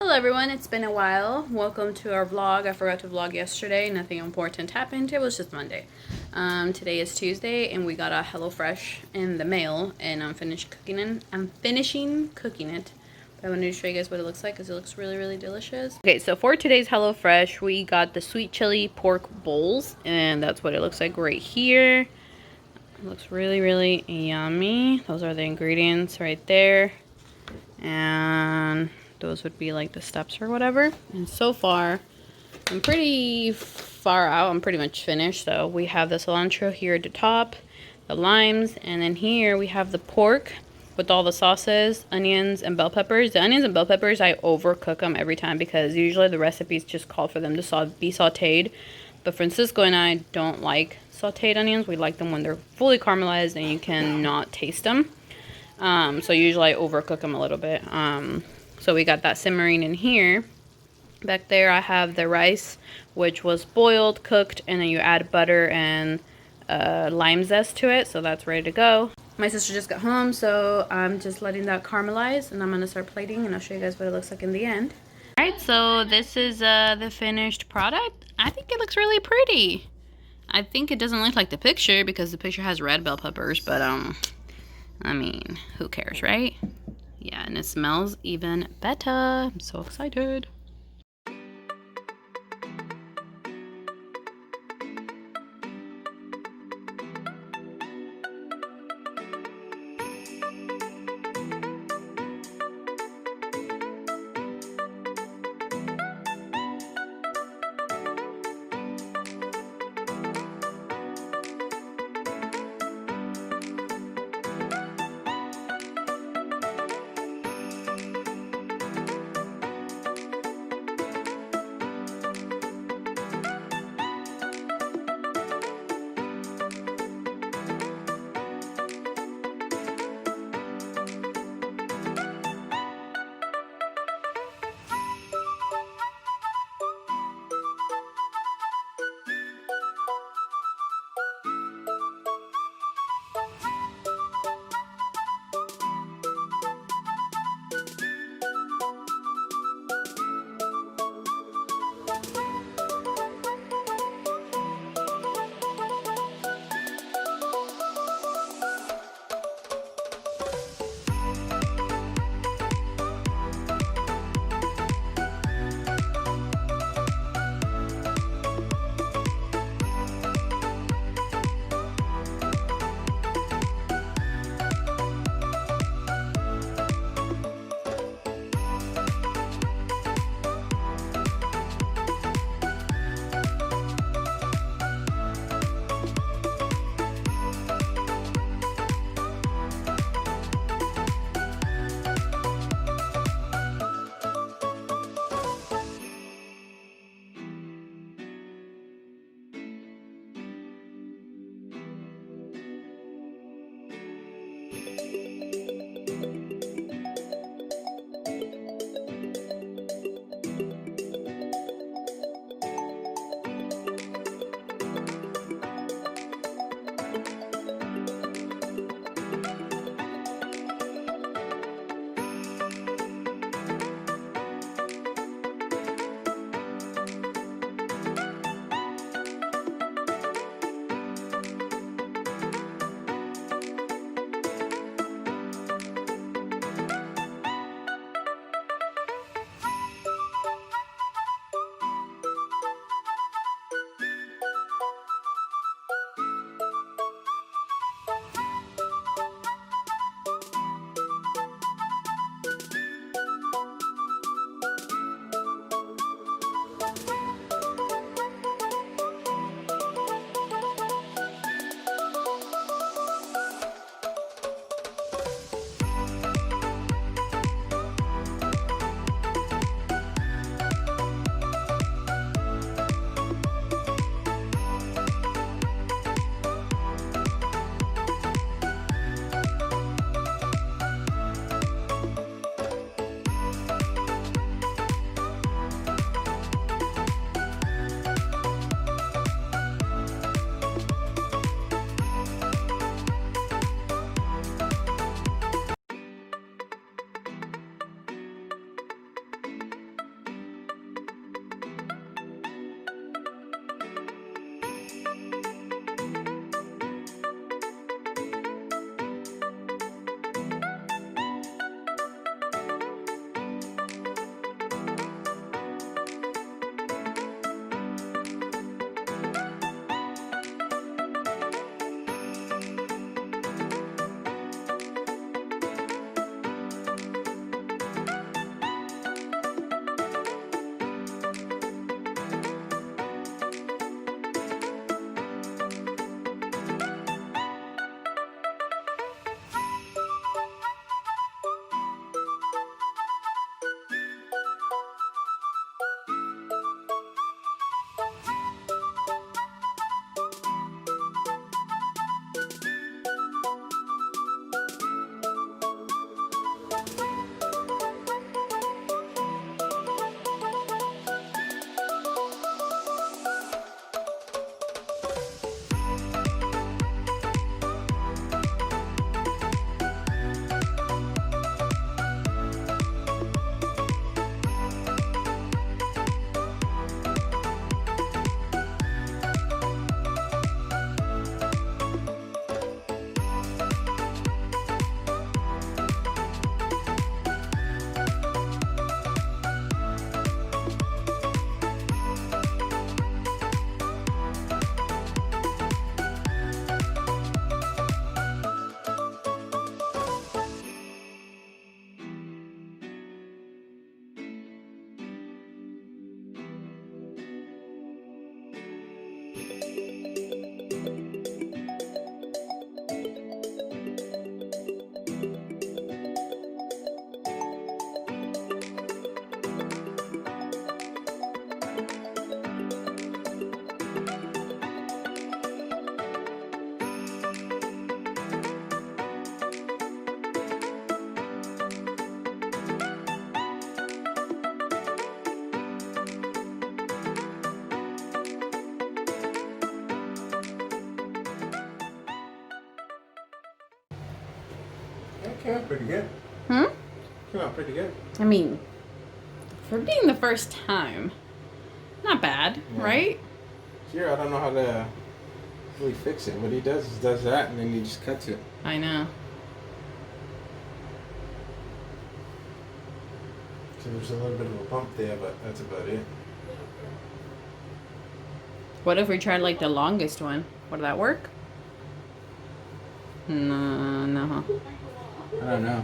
Hello everyone, it's been a while. Welcome to our vlog. I forgot to vlog yesterday. Nothing important happened. It was just Monday. Today is Tuesday and we got a HelloFresh in the mail and I'm finishing cooking it. But I wanted to show you guys what it looks like because it looks really delicious. Okay, so for today's HelloFresh, we got the sweet chili pork bowls and that's what it looks like right here. It looks really yummy. Those are the ingredients right there. And those would be like the steps or whatever. And so far I'm pretty far out. I'm pretty much finished. So we have the cilantro here at the top, the limes, and then here we have the pork with all the sauces, onions, and bell peppers. The onions and bell peppers, I overcook them every time because usually the recipes just call for them to be sauteed. But Francisco and I don't like sauteed onions. We like them when they're fully caramelized and you cannot taste them. So usually I overcook them a little bit. So we got that simmering in here. Back there I have the rice, which was boiled, cooked, and then you add butter and lime zest to it. So that's ready to go. My sister just got home, so I'm just letting that caramelize, and I'm going to start plating, and I'll show you guys what it looks like in the end. Alright, so this is the finished product. I think it looks really pretty. I think it doesn't look like the picture because the picture has red bell peppers, but I mean, who cares, right? Yeah, and it smells even better. I'm so excited. Came out pretty good. Hmm? Came out pretty good. I mean, for being the first time, not bad, right? Here, I don't know how to really fix it. What he does is does that, and then he just cuts it. I know. So there's a little bit of a bump there, but that's about it. What if we tried like the longest one? Would that work? No, no. I don't know.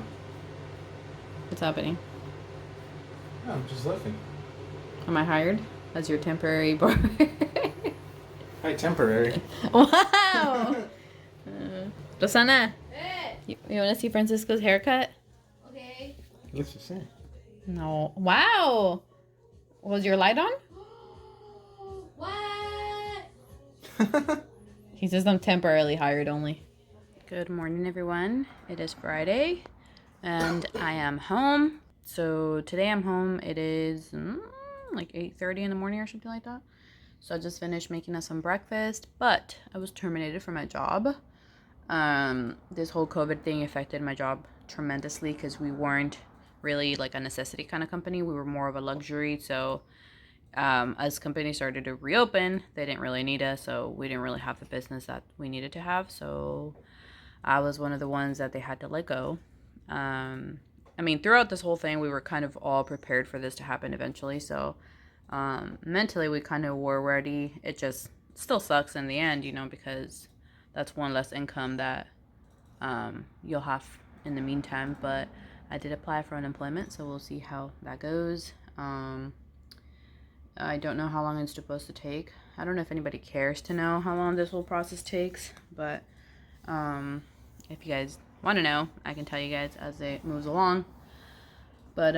What's happening? No, I'm just looking. Am I hired as your temporary barber? Hi, temporary. Wow! Rosana, you want to see Francisco's haircut? Okay. What's it say? No. Wow! Was your light on? What? He says I'm temporarily hired only. Good morning, everyone. It is Friday, and I am home. So today I'm home. It is like 8:30 in the morning or something like that. So I just finished making us some breakfast, but I was terminated from my job. This whole COVID thing affected my job tremendously because we weren't really like a necessity kind of company. We were more of a luxury. So as companies started to reopen, they didn't really need us, so we didn't really have the business that we needed to have. So I was one of the ones that they had to let go. I mean, throughout this whole thing, we were kind of all prepared for this to happen eventually. So mentally, we kind of were ready. It just still sucks in the end, you know, because that's one less income that you'll have in the meantime. But I did apply for unemployment, so we'll see how that goes. I don't know how long it's supposed to take. I don't know if anybody cares to know how long this whole process takes, but if you guys want to know, I can tell you guys as it moves along. But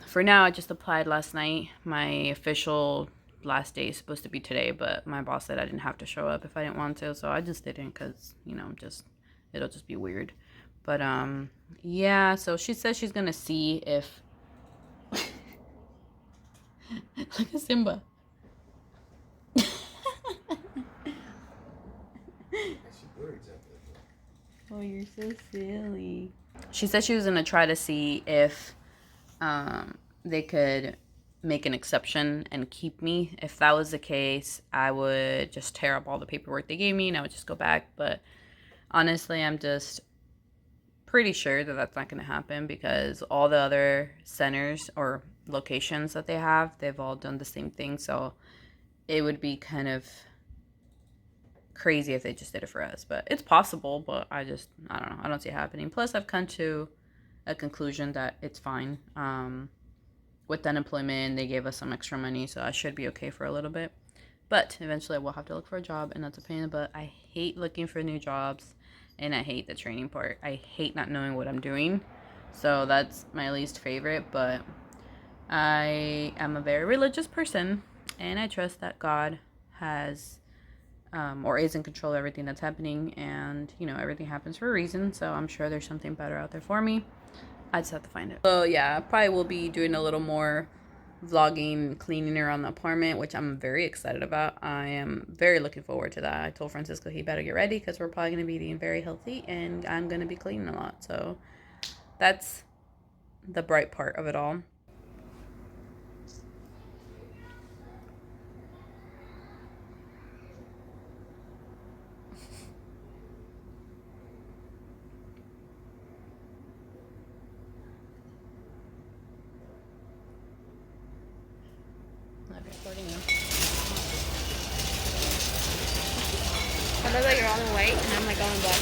for now, I just applied last night. My official last day is supposed to be today, but my boss said I didn't have to show up if I didn't want to, so I just didn't because, you know, it'll just be weird. But yeah, so she says she's gonna see if look at Simba. Oh, you're so silly. She said she was gonna try to see if they could make an exception and keep me. If that was the case, I would just tear up all the paperwork they gave me and I would just go back. But honestly, I'm just pretty sure that that's not going to happen because all the other centers or locations that they have, they've all done the same thing. So it would be kind of crazy if they just did it for us. But it's possible, but I don't know. I don't see it happening. Plus, I've come to a conclusion that it's fine. With unemployment, they gave us some extra money, so I should be okay for a little bit. But eventually I will have to look for a job, and that's a pain in the butt. I hate looking for new jobs, and I hate the training part. I hate not knowing what I'm doing. So that's my least favorite, but I am a very religious person, and I trust that God has or is in control of everything that's happening, and you know, everything happens for a reason, so I'm sure there's something better out there for me. I just have to find it. So yeah, I probably will be doing a little more vlogging, cleaning around the apartment, which I'm very excited about. I am very looking forward to that. I told Francisco he better get ready because we're probably going to be eating very healthy and I'm going to be cleaning a lot. So that's the bright part of it all. Not recording you. I look like you're on the way and I'm like going back.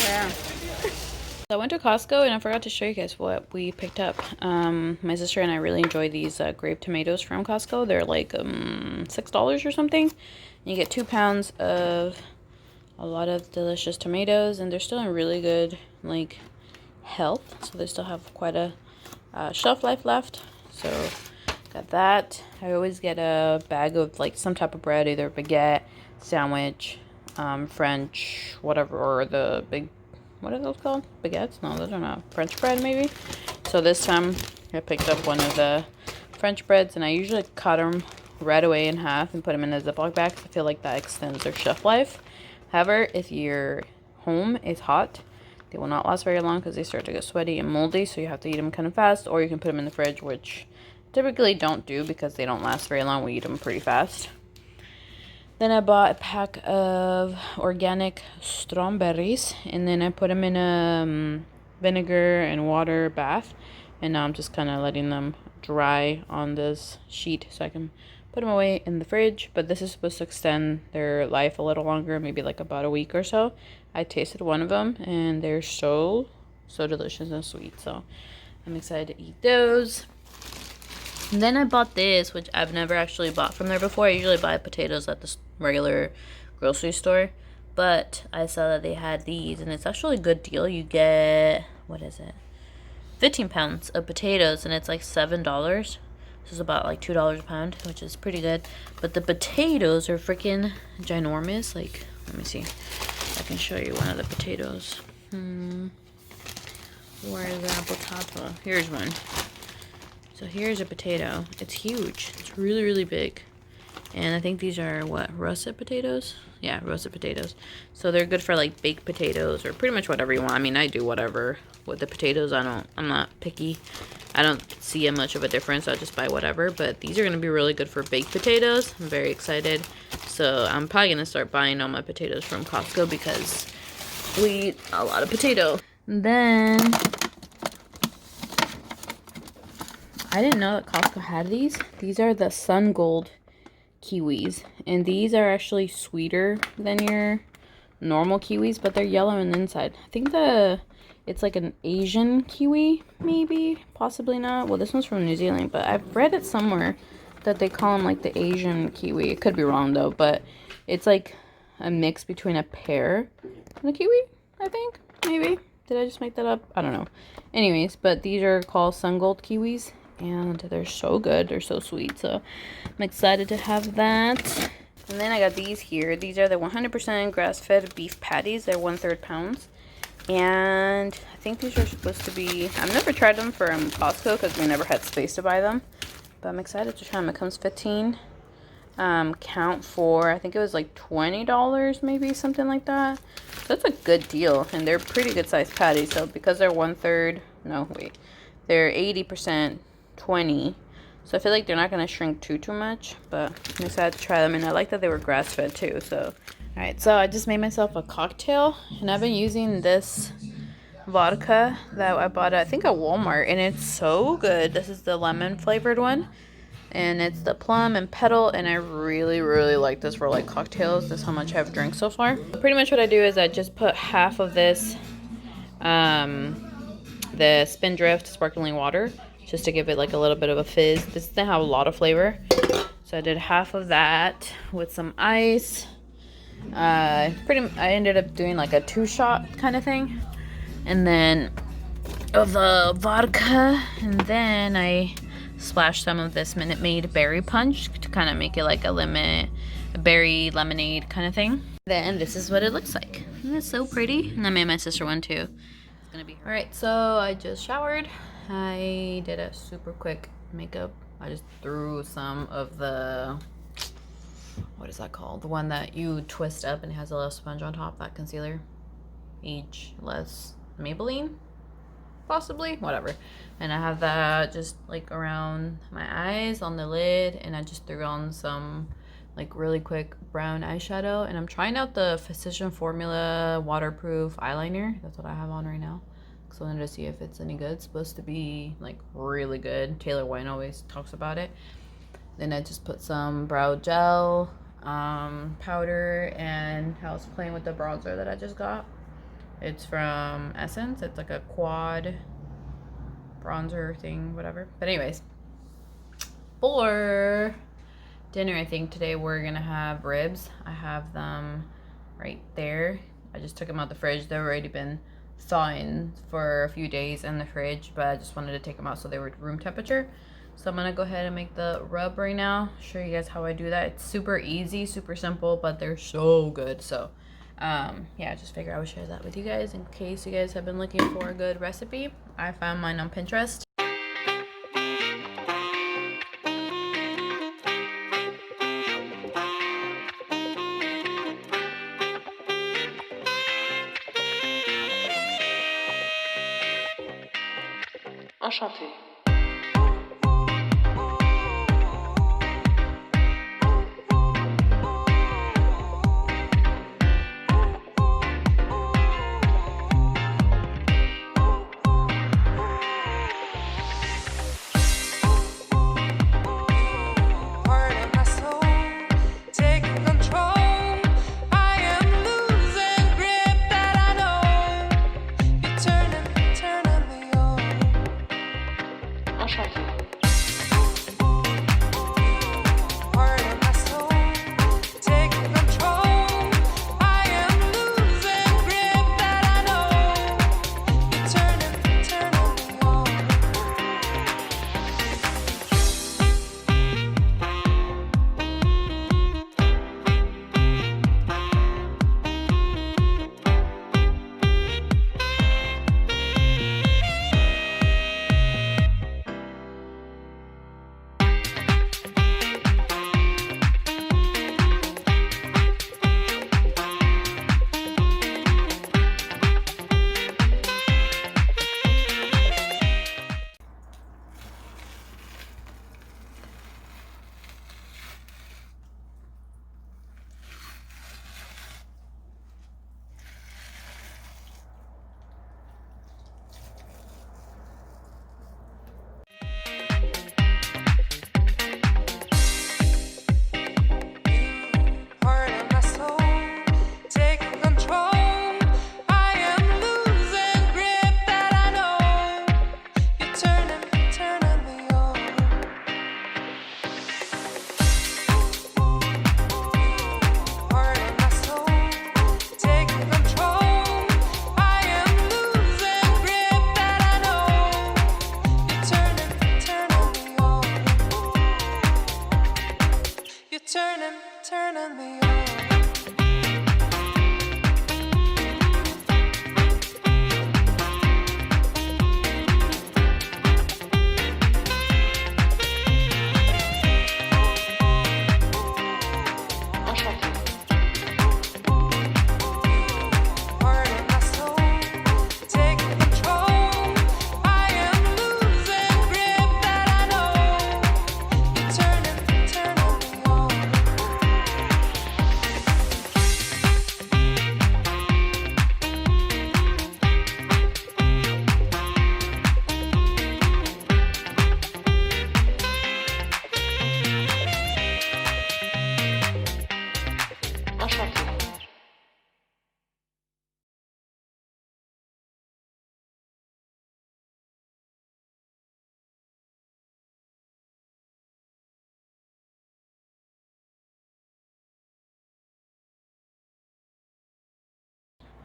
Yeah. So I went to Costco and I forgot to show you guys what we picked up. My sister and I really enjoy these grape tomatoes from Costco. They're like $6 or something. And you get 2 pounds of a lot of delicious tomatoes, and they're still in really good like health. So they still have quite a shelf life left. So got that. I always get a bag of like some type of bread, either baguette, sandwich, French, whatever, or the big, what are those called? Baguettes? No, those are not. French bread, maybe. So this time I picked up one of the French breads, and I usually cut them right away in half and put them in a Ziploc bag. I feel like that extends their shelf life. However, if your home is hot, They will not last very long because they start to get sweaty and moldy, so you have to eat them kind of fast, or you can put them in the fridge, which typically don't do because they don't last very long. We eat them pretty fast. Then I bought a pack of organic strawberries, and then I put them in a vinegar and water bath, and now I'm just kind of letting them dry on this sheet so I can put them away in the fridge. But this is supposed to extend their life a little longer, maybe like about a week or so. I tasted one of them, and they're so delicious and sweet, so I'm excited to eat those. And then I bought this, which I've never actually bought from there before. I usually buy potatoes at the regular grocery store, but I saw that they had these, and it's actually a good deal. You get, what is it, 15 pounds of potatoes, and it's like $7. This is about like $2 a pound, which is pretty good. But the potatoes are freaking ginormous. Like, let me see. I can show you one of the potatoes. Where is the apple top? Here's one. So here's a potato. It's huge. It's really, really big. And I think these are, what, russet potatoes? Yeah, russet potatoes. So they're good for like baked potatoes or pretty much whatever you want. I mean, I do whatever with the potatoes. I'm not picky. I don't see much of a difference. I'll just buy whatever. But these are going to be really good for baked potatoes. I'm very excited. So I'm probably going to start buying all my potatoes from Costco because we eat a lot of potato. And then I didn't know that Costco had these. These are the Sun Gold kiwis, and these are actually sweeter than your normal kiwis, but they're yellow on the inside. I think it's like an Asian kiwi, maybe, possibly not. Well, this one's from New Zealand, but I've read it somewhere that they call them like the Asian kiwi. It could be wrong though, but it's like a mix between a pear and a kiwi, I think, maybe. Did I just make that up? I don't know. Anyways, but these are called Sun Gold kiwis, and they're so good. They're so sweet, so I'm excited to have that. And then I got these here. These are the 100% grass-fed beef patties. They're 1/3 pounds. And I think these are supposed to be, I've never tried them from Costco because we never had space to buy them. But I'm excited to try them. It comes 15 count for, I think it was like $20, maybe, something like that. So that's a good deal. And they're pretty good sized patties. So because they're 1/3, no, wait. They're 80% 20. So I feel like they're not going to shrink too much, but I'm excited to try them. And I like that they were grass-fed too. So, alright, so I just made myself a cocktail, and I've been using this vodka that I bought, I think, at Walmart, and it's so good. This is the lemon flavored one, and it's the plum and petal, and I really, really like this for like cocktails. That's how much I've drank so far. Pretty much what I do is I just put half of this, the Spindrift sparkling water, just to give it like a little bit of a fizz. This doesn't have a lot of flavor, so I did half of that with some ice. I ended up doing like a 2-shot kind of thing, and then of the vodka, and then I splashed some of this Minute Maid berry punch to kind of make it like a berry lemonade kind of thing. Then this is what it looks like. Isn't it so pretty? And I made my sister one too. It's gonna be all right. So I just showered. I did a super quick makeup. I just threw some of the, what is that called? The one that you twist up and it has a little sponge on top, that concealer. Ageless Maybelline, possibly, whatever. And I have that just like around my eyes, on the lid, and I just threw on some like really quick brown eyeshadow. And I'm trying out the Physician Formula waterproof eyeliner. That's what I have on right now. So I wanted to see if it's any good. It's supposed to be like really good. Taylor Wine always talks about it. Then I just put some brow gel, powder, and I was playing with the bronzer that I just got. It's from Essence. It's like a quad bronzer thing, whatever. But anyways, for dinner, I think today we're gonna have ribs. I have them right there. I just took them out the fridge. They've already been thawing for a few days in the fridge, but I just wanted to take them out so they were room temperature. So I'm gonna go ahead and make the rub right now. Show you guys how I do that. It's super easy, super simple, but they're so good. So yeah, I just figured I would share that with you guys in case you guys have been looking for a good recipe. I found mine on Pinterest. Enchanté. Turning me on.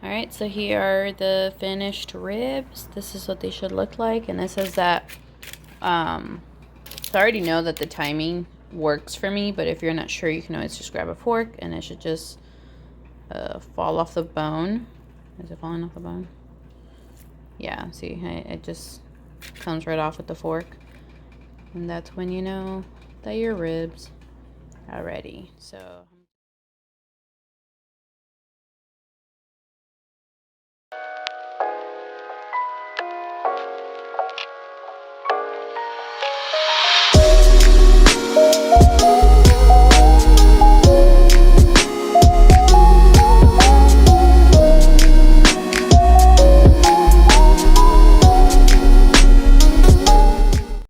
Alright, so here are the finished ribs. This is what they should look like. And it says that, so I already know that the timing works for me, but if you're not sure, you can always just grab a fork and it should just fall off the bone. Is it falling off the bone? Yeah, see, it just comes right off with the fork. And that's when you know that your ribs are ready. So